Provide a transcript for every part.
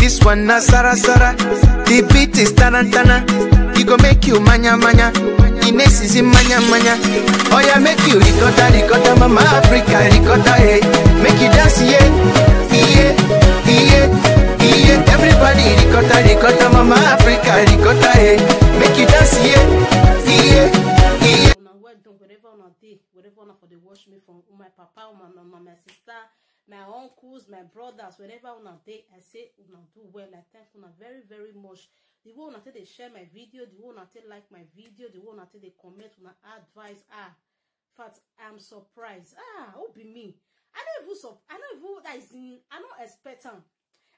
This one na Sara Sara. The beat is tarantana. He go make you manya manya. Ines is in manya manya. Oh yeah, make you ricotta ricotta, mama Africa ricotta, hey. Make you dance, yeah, yeah, yeah, yeah. Everybody ricotta ricotta, mama Africa ricotta, hey. Make you dance, yeah, yeah, yeah. Wherever one for the watch me from my papa, my sister, my uncles, my brothers, wherever una day, I say una do well. I thank una very, very much. The way una they share my video, the way una like my video, the way una they comment, una advise. In fact, I'm surprised. Who be me? I don't expect them.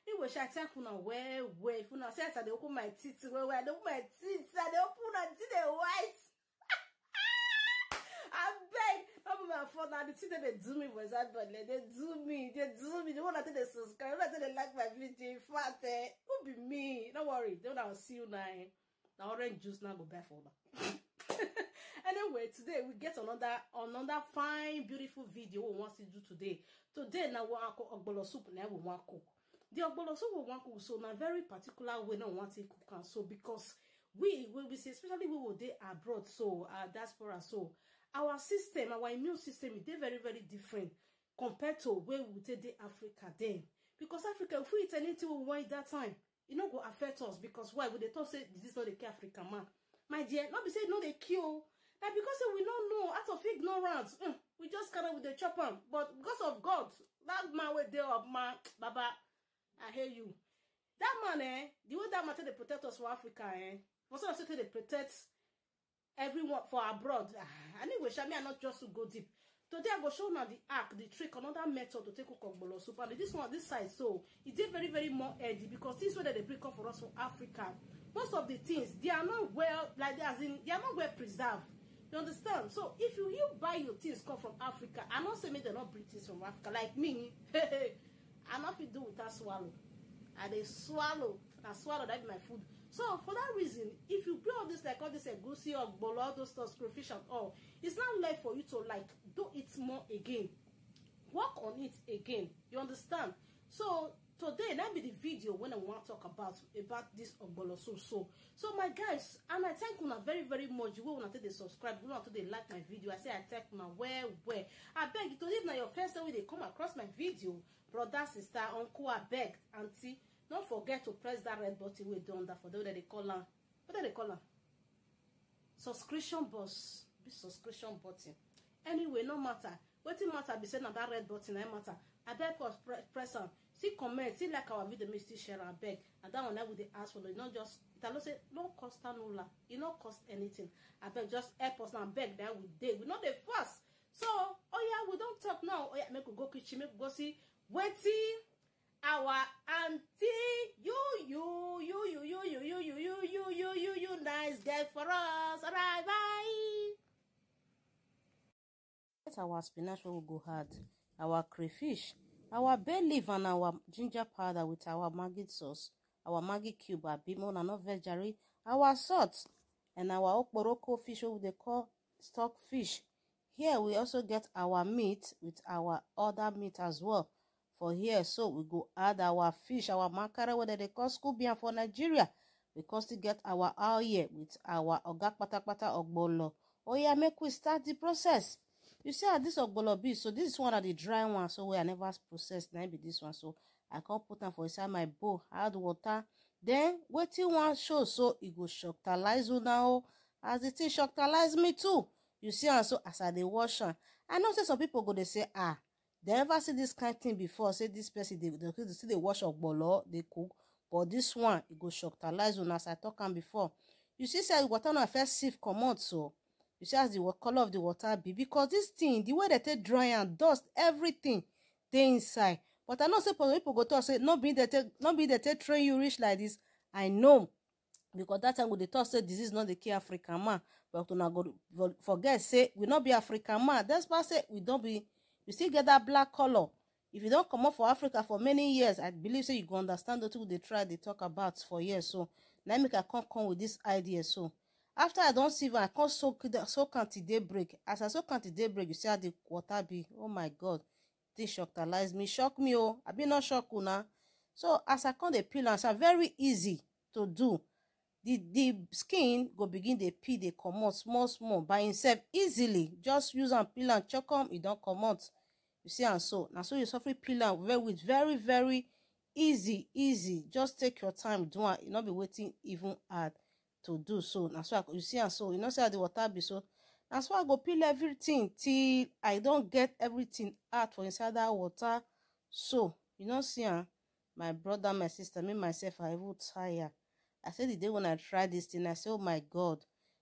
Anyway, I thank una well. If una say I dey open my teeth, I dey open my teeth, I dey open my teeth, they white. I beg, my phone now. The thing that they do me was that, but they do me. They want to subscribe, they want to like my video. In fact, who be me? Don't worry, I'll see you now. Now orange juice now go back for that. Anyway, today we get another fine, beautiful video we want to do today. Today now we want to cook ogbolo soup. Now we want to cook the ogbolo soup. We want to cook so in a very particular way. Now we want to cook and so because we will be especially we will day abroad, so diaspora, so our system, our immune system is very, very different compared to where we take the Africa then. Because Africa, if we eat anything we want that time, it not go affect us. Because why? Would they talk say this is not the care African man? My dear, not be say no they kill. Like because we don't know out of ignorance, we just kind of with the chopper. But because of God, that man went there up, man, Baba, I hear you. That man, the way that man they protect us for Africa, for some say they protect everyone for abroad. Anyway, Shami are not just to go deep. Today I go show now the act, the trick, another method to take cook ogbolo soup. And this one, this side, so it did very, very more healthy because this way that they bring up for us for Africa. Most of the things they are not well, like they are not well preserved. You understand? So if you buy your things come from Africa, I not say me they're not bring things from Africa. Like me, I not do with that swallow. And they swallow that be my food. So for that reason, if you bring all this like all this egusi or ogbolo, all those stuff, crayfish and all, it's not left for you to like do it more again. Work on it again. You understand? So today that be the video when I want to talk about this ogbolo soup. So my guys, and I thank you very, very much. You will want to subscribe, you want to like my video. I say I thank you where. I beg you to leave now your first time when they come across my video, brother, sister, uncle, I beg, auntie. Don't forget to press that red button we done that for the way that they call her. What do they call her? Subscription box. This subscription button. Anyway, no matter. What it matter be saying that red button, I matter. I beg us press on. See comment, see like our video, me still share and beg. And that one I would ask for it. Not just it alone say no cost no. It not cost anything. I beg just help us and beg that we did. We not the first. So oh yeah, we don't talk now. Oh yeah, make we go kitchen, make we go see waiting. Our auntie, you nice girl for us. Alright, bye. That's our spinach we will go hard. Our crayfish, our bay leaf and our ginger powder with our Maggi sauce, our Maggi cube, our bimon and not veggie, our salt, and our okporoko fish what they call stock fish. Here we also get our meat with our other meat as well. For here, so we go add our fish, our mackerel, whether they call scubian for Nigeria. We still get our oil with our ogak patapata ogbolo. Oh yeah, make we start the process. You see how this ogbolo be? So this is one of the dry ones. So we are never processed. Now be this one. So I can't put them for inside my bowl. Add water. Then waiting one show so it go shocktalize you now. As it is shocktalize me too. You see, and so as I dey wash on. I know say some people go they say they ever see this kind of thing before? Say this person they see they wash ogbolo, they cook, but this one it go shocktalize you as I talk am before. You see, say water na first sieve comot so. You see as the color of the water be because this thing, the way they take dry and dust, everything they inside. But I know say people go talk say not be they take train you reach like this. I know because that time when they talk say this is not the key African man, but una go forget say we not be African man. That's why say we don't be. You still get that black color. If you don't come up for Africa for many years, I believe so you go understand what they try, they talk about for years. So now make I come with this idea. So after I don't see I can't soak until daybreak. As I soak until daybreak, you see how the water be. Oh my God, this shockalize me, shock me. Oh, I be not shocked now. So as I come dey peel am, so very easy to do. The skin go begin dey peel, dey comot small by himself easily. Just use am peel am, chuck am, e don comot. You see am so. Na so you suffer peel am with very easy. Just take your time do am. E no be wetin even hard to do. So na so you see am so. You know say how the water be so. Na so I go peel everything till I don get everything out for inside that water. So you know see am, my brother, my sister, me myself, I even tire. I said the day when I tried this thing, I said, oh my God.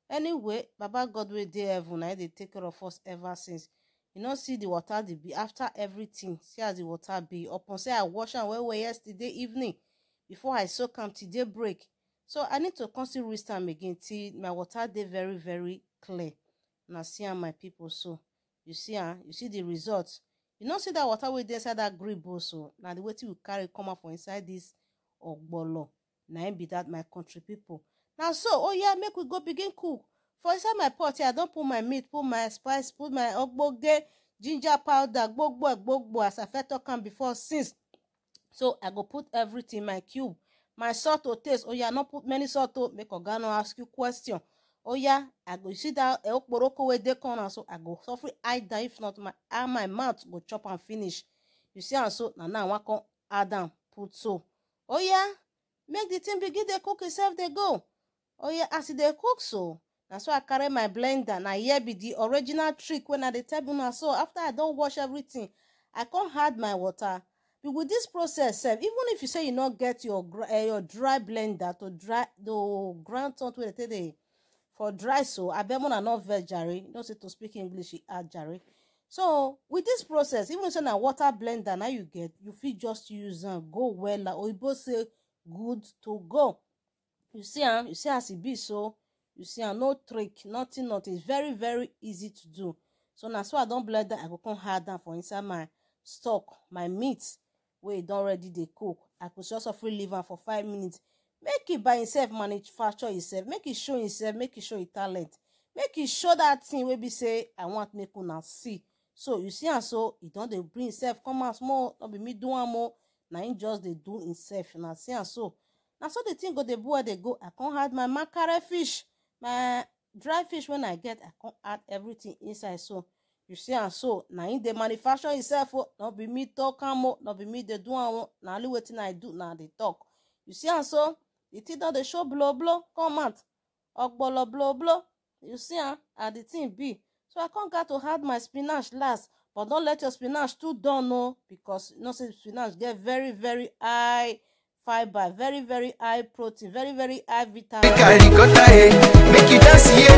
Anyway, Baba God wey dey heaven, I dey take care of us ever since. You know, see the water dey be after everything. See as the water be. Upon say I wash am well yesterday evening before I soak am till daybreak. So I need to constantly rinse am again till my water dey very clear. Now see am, my people. So you see am, you see the results. You know, see that water wey dey inside that green bowl. So now the wetin we carry come out for inside this ogbolo. Now be that, my country people. Now so, oh yeah, make we go begin cook. For inside my pot here, I don't put my meat, put my spice, put my ogboge, ginger powder, gbogbo, as I first talk am before since. So I go put everything, my cube, my salt to taste. Oh yeah, not put many salt to make Oga no ask you question. Oh yeah, I go see that okporoko wey dey corner, so I go suffer hide that. If not, my mouth go chop and finish. You see am so. Now I want to add am, put so. Oh yeah, make the thing begin dey cook itself dey go. Oh yeah, as e dey cook so, na so I carry my blender. Na here be the original trick when I dey tell una. So after I don wash everything, I come add my water. But with this process, even if you say you not get your dry blender to grind something wey dey take for dry, so I bet una not veg jare. You don't say to speak English, you add jare. So with this process, even if you say na water blender now you get, you fit just use am go well. Or you both say good to go. You see am, you see as it be so. You see am, no trick, nothing. It's very easy to do. So now so I don't blend that, I go come add that for inside my stock, my meat where it already dey cook. I could just free leave am for 5 minutes. Make it by himself, manufacture itself, make it show himself, make it show his talent, make it show that thing where be say I want make una see. So you see am so, he don't dey bring himself come out small, not be me do am more. Now he just dey do himself. Now see am so. Now so the thing go dey boil dey go. I can't add my mackerel fish, my dry fish when I get. I can't add everything inside. So you see am so. Now in the manufacture itself, not be me talk am more, not be me dey do am. Now only wetin I do now they talk. You see am so. The thing that they show blow come out. Ogbolo blow. You see am, and the thing be. So I can't get to add my spinach last. But don't let your spinach too done, no, because you know say spinach get very high fiber, very high protein, very high vitamin. Make you dance here.